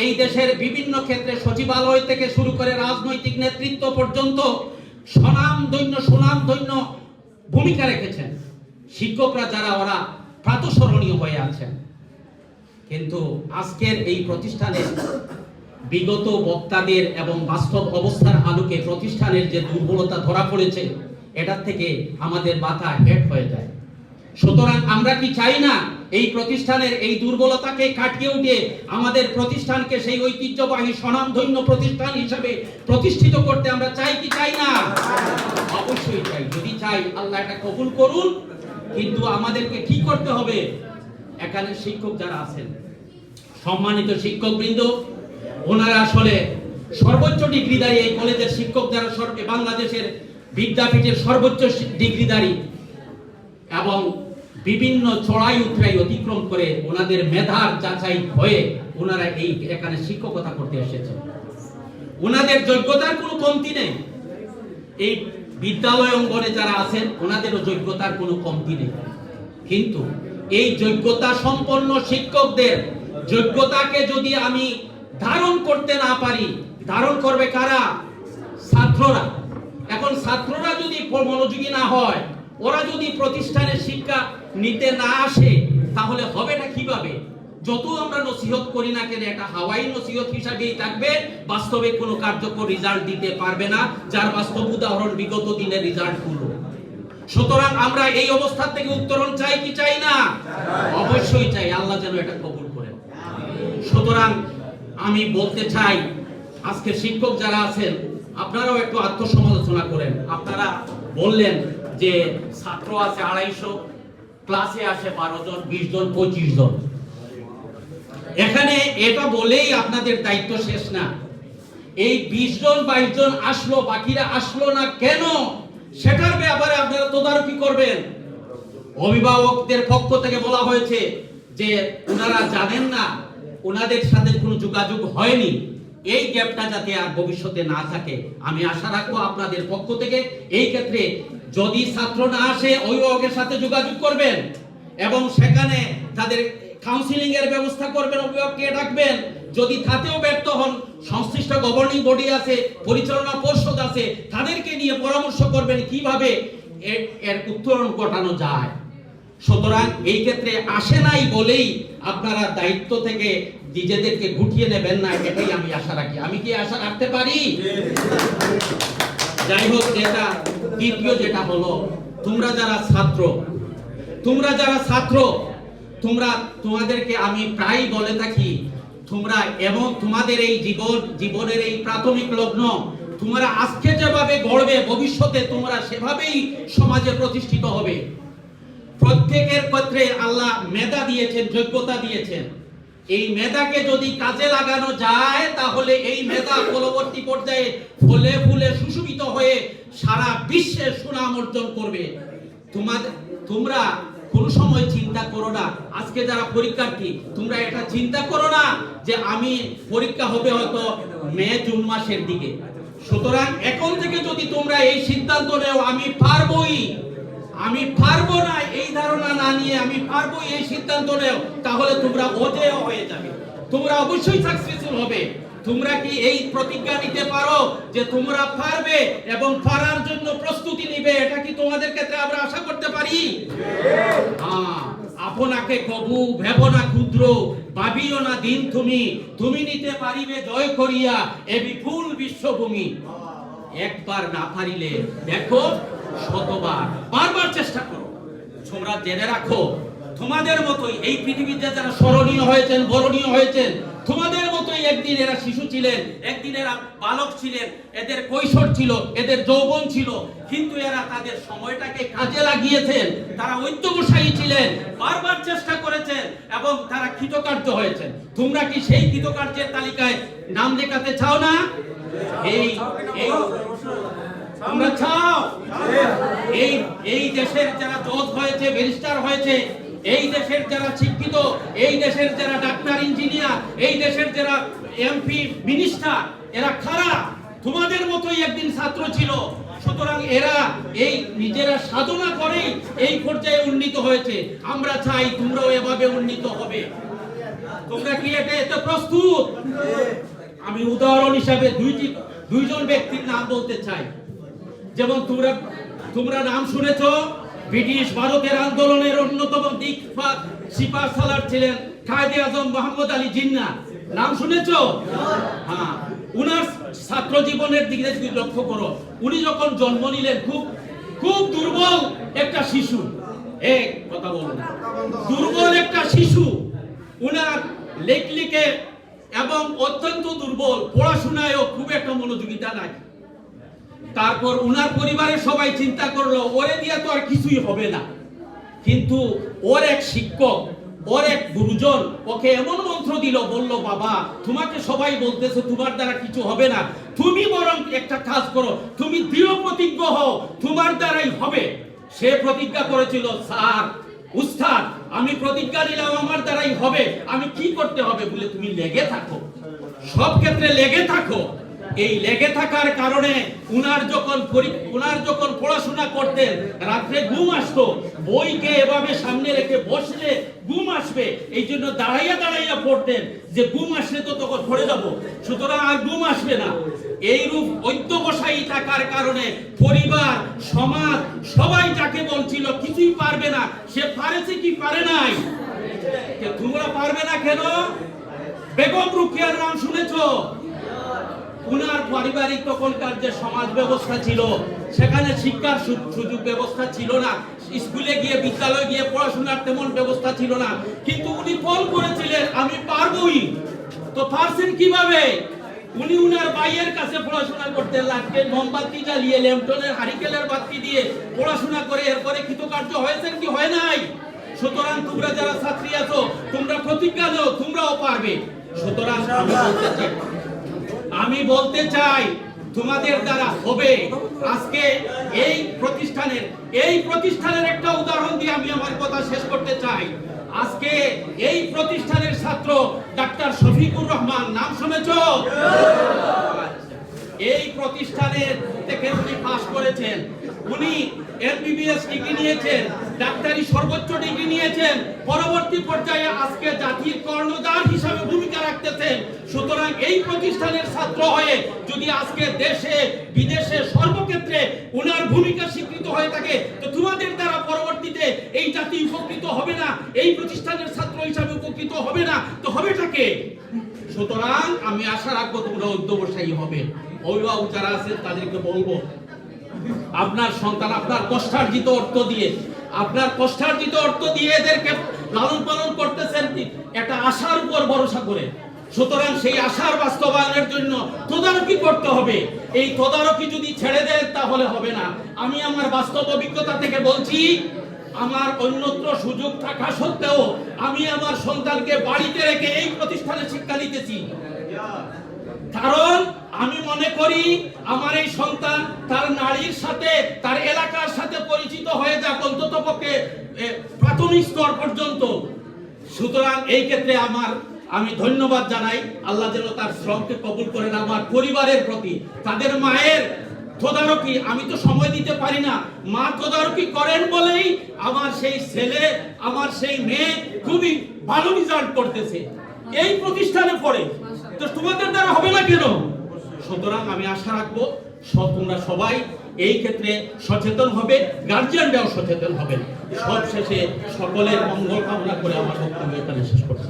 এই দেশের বিভিন্ন ক্ষেত্রে সচিবালয় থেকে শুরু করে রাজনৈতিক নেতৃত্ব পর্যন্ত সুনামধন্য ভূমিকা রেখেছেন। শিক্ষকরা যারা ওরা প্রাতঃস্মরণীয় হয়ে আছেন। কিন্তু আজকের এই প্রতিষ্ঠানে বিগত বক্তাদের এবং বাস্তব অবস্থার আলোকে প্রতিষ্ঠানের যে দুর্বলতা ধরা পড়েছে, এটার থেকে আমাদের মাথা হেট হয়ে যায়। সুতরাং আমরা কি চাই না এই প্রতিষ্ঠানের এই দুর্বলতাকে কাটিয়ে উঠে আমাদের প্রতিষ্ঠানকে সেই ঐতিহ্যবাহী স্বনামধন্য প্রতিষ্ঠান হিসেবে প্রতিষ্ঠিত করতে আমরা চাই কি চাই না? অবশ্যই চাই। যদি চাই আল্লাহ এটা কবুল করুন। কিন্তু আমাদেরকে কি করতে হবে? এখানে শিক্ষক যারা আছেন, সম্মানিত শিক্ষকবৃন্দ, ওনারা আসলে সর্বোচ্চ ডিগ্রিধারী এই কলেজের শিক্ষক যারা বাংলাদেশের বিদ্যাপীঠের সর্বোচ্চ ডিগ্রিধারী এবং বিভিন্ন চড়াই উতরাই অতিক্রম করে ওনাদের মেধার যাচাই হয়ে ওনারা এই এখানে শিক্ষকতা করতে এসেছেন। ওনাদের যোগ্যতার কোনো কমতি নেই। এই বিদ্যালয় অঙ্গনে যারা আছেন ওনাদেরও যোগ্যতার কোনো কমতি নেই। কিন্তু এই যোগ্যতা সম্পন্ন শিক্ষকদের যোগ্যতাকে যদি আমি ধারণ করতে না পারি, ধারণ করবে কারা? ছাত্ররা। এখন ছাত্ররা যদি মনোযোগী না হয়, ওরা যদি প্রতিষ্ঠানের শিক্ষা নিতে না আসে, তাহলে হবেটা কিভাবে? যত আমরা নসিহত করি না কেন, এটা হাওয়াই নসিহত হিসাবেই থাকবে, বাস্তবে কোনো কার্যকর রেজাল্ট দিতে পারবে না, যার বাস্তব উদাহরণ বিগত দিনের রেজাল্ট গুলো। সুতরাং আমরা এই অবস্থা থেকে উত্তরণ চাই কি চাই না? অবশ্যই চাই। আল্লাহ যেন এটা কবুল করেন। সুতরাং আমি বলতে চাই, আজকে শিক্ষক যারা আছেন আপনারাও একটু আত্মসমালোচনা করেন। আপনারা বললেন যে ছাত্র আছে 250, ক্লাসে আসে 12 জন, 20 জন, 25 জন। এখানে এটা বলেই আপনাদের দায়িত্ব শেষ না। এই 20 জন 22 জন আসলো, বাকিরা আসলো না কেন, সেটার ব্যাপারে আপনারা তদারকি করবেন। অভিভাবকদের পক্ষ থেকে বলা হয়েছে যে ওনারা জানেন না, ওনাদের সাথে কোনো যোগাযোগ হয়নি। এই গ্যাপটা যাতে আর ভবিষ্যতে না থাকে আমি আশা রাখবো আপনাদের পক্ষ থেকে। এই ক্ষেত্রে যদি ছাত্র না আসে, অভিভাবকের সাথে যোগাযোগ করবেন এবং সেখানে তাদের কাউন্সিলিং এর ব্যবস্থা করবেন, অভিভাবককে ডাকবেন। যদি তাতেও ব্যর্থ হন, সংশ্লিষ্ট গভর্নিং বডি আছে, পরিচালনা পর্ষদ আছে, তাদেরকে নিয়ে পরামর্শ করবেন কিভাবে এর উত্তরণ ঘটানো যায়। সুতরাং এই ক্ষেত্রে আসে নাই বলেই আপনারা দায়িত্ব থেকে নিজেদেরকে গুটিয়ে নেবেন না, এটাই আমি আশা রাখি। আমি কি আশা রাখতে পারি? যাই হোক, দ্বিতীয় যেটা হলো, তোমরা যারা ছাত্র তোমাদেরকে আমি প্রায় বলে থাকি, তোমরা এবং তোমাদের এই জীবনের এই প্রাথমিক লগ্ন তোমরা আজকে যেভাবে গড়বে, ভবিষ্যতে তোমরা সেভাবেই সমাজে প্রতিষ্ঠিত হবে। প্রত্যেকের ক্ষেত্রে আল্লাহ মেধা দিয়েছেন, যোগ্যতা দিয়েছেন। এই মেধাকে যদি কাজে লাগানো যায়, তাহলে এই মেধা পরবর্তী পর্যায়ে ফলে ফুলে সুশোভিত হয়ে সারা বিশ্বে সুনাম অর্জন করবে। তোমরা কোন সময় চিন্তা করো না, আজকে যারা পরীক্ষার্থী তোমরা এটা চিন্তা করো না যে আমি পরীক্ষা হবে হয়তো মে জুন মাসের দিকে। সুতরাং এখন থেকে যদি তোমরা এই সিদ্ধান্ত নেও আমি পারবো না, এই ধারণা না নিয়ে আমি পারবো এই সিদ্ধান্ত নেও, তাহলে তোমরা অজেয় হয়ে যাবে, তোমরা অবশ্যই সাকসেসফুল হবে। তোমরা কি এই প্রতিজ্ঞা নিতে পারো যে তোমরা পারবে এবং পারার জন্য প্রস্তুতি নিবে? এটা কি তোমাদের ক্ষেত্রে আমরা আশা করতে পারি? আপনাকে কবু ভেবো না ক্ষুদ্র, ভাবিও না দিন তুমি নিতে পারিবে জয় করিয়া এ বিপুল বিশ্বভূমি। একবার না পারিলে দেখো শতবার, বারবার চেষ্টা করো। তোমরা জেনে রাখো, তোমাদের মতোই এই পৃথিবীতে যারা স্মরণীয় হয়েছেন, বরণীয় হয়েছেন, তোমাদের মতোই একদিন এরা শিশু ছিলেন, একদিন এরা বালক ছিলেন, এদের কৈশোর ছিল, এদের যৌবন ছিল, কিন্তু এরা তাদের সময়টাকে কাজে লাগিয়েছেন। তারা ঐক্যবসায়ী ছিলেন, বারবার চেষ্টা করেছেন এবং তারা কৃতকার্য হয়েছেন। তোমরা কি সেই কৃতকার্যের তালিকায় নাম লেখাতে চাও না? তোমরা চাও? এই দেশের যারা জজ হয়েছে, ব্যারিস্টার হয়েছে, এই দেশের যারা শিক্ষিত, এই দেশের যারা ডাক্তার, ইঞ্জিনিয়ার, এই দেশের যারা এমপি, মিনিস্টার, এরা কারা? তোমাদের মতোই একদিন ছাত্র ছিল। সুতরাং এরা এই নিজেরা সাধনা করেই এই পর্যায়ে উন্নীত হয়েছে। আমরা চাই তোমরাও এভাবে উন্নীত হবে। তোমরা কি এতে প্রস্তুত? আমি উদাহরণ হিসাবে দুইজন ব্যক্তির নাম বলতে চাই। যেমন তোমরা নাম শুনেছো, ব্রিটিশ ভারতের আন্দোলনের অন্যতম সিপাহ সালার ছিলেন কায়েদে আজম মোহাম্মদ আলী জিন্নাহ। নাম শুনেছো? হ্যাঁ, উনার ছাত্র জীবনের দিকে যদি লক্ষ্য করো, উনি যখন জন্ম নিলেন খুব দুর্বল একটা শিশু। এই কথা বলুন, দুর্বল একটা শিশু। উনার লেখলিকে এবং অত্যন্ত দুর্বল, পড়াশোনায়ও খুব একটা মনোযোগিতা নাই। তারপর উনার পরিবারের সবাই চিন্তা করলো ওরে দিয়ে তো আর কিছুই হবে না, কিন্তু ওর এক শিক্ষক, ওর এক গুরুজন ওকে এমন মন্ত্র দিল, বলল, বাবা তোমাকে সবাই বলতেছে তোমার দ্বারা কিছু হবে না, তুমি বরং একটা কাজ করো, তুমি দৃঢ় প্রতিজ্ঞ হও তোমার দ্বারাই হবে। সে প্রতিজ্ঞা করেছিল, স্যার উস্তাদ আমি প্রতিজ্ঞা নিলাম আমার দ্বারাই হবে, আমি কি করতে হবে? বলে তুমি লেগে থাকো, সব ক্ষেত্রে লেগে থাকো। এই লেগে থাকার কারণে উনার যখন পড়াশোনা করতেন রাত্রে ঘুম আসতো, বইকে এভাবে সামনে রেখে বসলে ঘুম আসবে, এই জন্য দাঁড়াইয়া দাঁড়াইয়া পড়তেন, যে ঘুম আসলে তো তখন পড়ে যাব, সুতরাং আর ঘুম আসবে না। এইরূপ অধ্যবসায়ী থাকার কারণে পরিবার, সমাজ সবাই যাকে বলছিল কিছুই পারবে না, সে পারেছে কি পারে নাই? তোমরা পারবে না কেন? বেগম রোকেয়ার নাম শুনেছো? উনার পারিবারিক তখনকার যে সমাজ ব্যবস্থা ছিল, সেখানে শিক্ষার সুযোগ ব্যবস্থা ছিল না, স্কুলে গিয়ে বিদ্যালয়ে গিয়ে পড়াশোনার তেমন ব্যবস্থা ছিল না, কিন্তু উনি ফোন করেছিলেন আমি পারবই। তো পারছেন কিভাবে? উনি উনার ভাইয়ের কাছে পড়াশোনা করতে লাগতেন, মোমবাতি জ্বালিয়ে ল্যাম্পটনের হারিকেলের বাতি দিয়ে পড়াশোনা করে এরপরে কৃতকার্য হয়েছেন কি হয় নাই? সুতরাং তোমরা যারা ছাত্রী আছো, তোমরা প্রতিজ্ঞা নাও তোমরাও পারবে। সুতরাং আমি বলতে চাই তোমাদের দ্বারা হবে। আজকে এই প্রতিষ্ঠানের একটা উদাহরণ দিয়ে আমি আমার কথা শেষ করতে চাই। আজকে এই প্রতিষ্ঠানের ছাত্র ডাক্তার শফিকুর রহমান, নাম শুনেছো? এই প্রতিষ্ঠানের থেকে উনি পাস করেছেন, উনি এমবিবিএস ডিগ্রি নিয়েছেন, ডাক্তারি সর্বোচ্চ ডিগ্রি নিয়েছেন, পরবর্তী পর্যায়ে আজকে জাতির কর্ণধার হিসাবে ভূমিকা রাখতেছেন। সুতরাং এই প্রতিষ্ঠানের ছাত্র হয়ে যদি আজকে দেশে বিদেশে সর্বক্ষেত্রে উনার ভূমিকা স্বীকৃত হয়ে থাকে, তো তোমাদের দ্বারা পরবর্তীতে এই জাতি উপকৃত হবে না, এই প্রতিষ্ঠানের ছাত্র হিসাবে উপকৃত হবে না, তো হবেটাকে? সুতরাং আমি আশা রাখবো তোমরা অধ্যবসায়ী হবে। অভিভাবক যারা আছেন তাদেরকে বলবো, আপনার সন্তান আপনার কষ্টার্জিত অর্থ দিয়ে এদেরকে লালন পালন করতেছেন একটা আশার উপর ভরসা করে। সুতরাং সেই আশার বাস্তবায়নের জন্য তদারকি করতে হবে। এই তদারকি যদি ছেড়ে দেন তাহলে হবে না। আমি আমার বাস্তব অভিজ্ঞতা থেকে বলছি, আমার অন্যত্র সুযোগ থাকা সত্ত্বেও আমি আমার সন্তানকে বাড়িতে রেখে এই প্রতিষ্ঠানে শিক্ষা নিতেছি। কারণ আমি মনে করি আমার এই সন্তান তার নারীর সাথে, তার এলাকার সাথে পরিচিত হয়ে যাক অন্ততপক্ষে প্রাথমিক স্তর পর্যন্ত। সুতরাং এই ক্ষেত্রে আমি ধন্যবাদ জানাই, আল্লাহ যেন তার শ্রমকে কবুল করেন। আমার পরিবারের প্রতি, তাদের মায়ের তদারকি আমি তো সময় দিতে পারি না, মা তদারকি করেন বলেই আমার সেই ছেলে, আমার সেই মেয়ে খুবই ভালো রেজাল্ট করতেছে এই প্রতিষ্ঠানে পড়ে। তো তোমাদের দ্বারা হবে না কেন? সুতরাং আমি আশা রাখবো তোমরা সবাই এই ক্ষেত্রে সচেতন হবে, গার্জিয়ানরাও সচেতন হবেন। সব শেষে সকলের মঙ্গল কামনা করে আমার বক্তব্য এখানে শেষ করছি।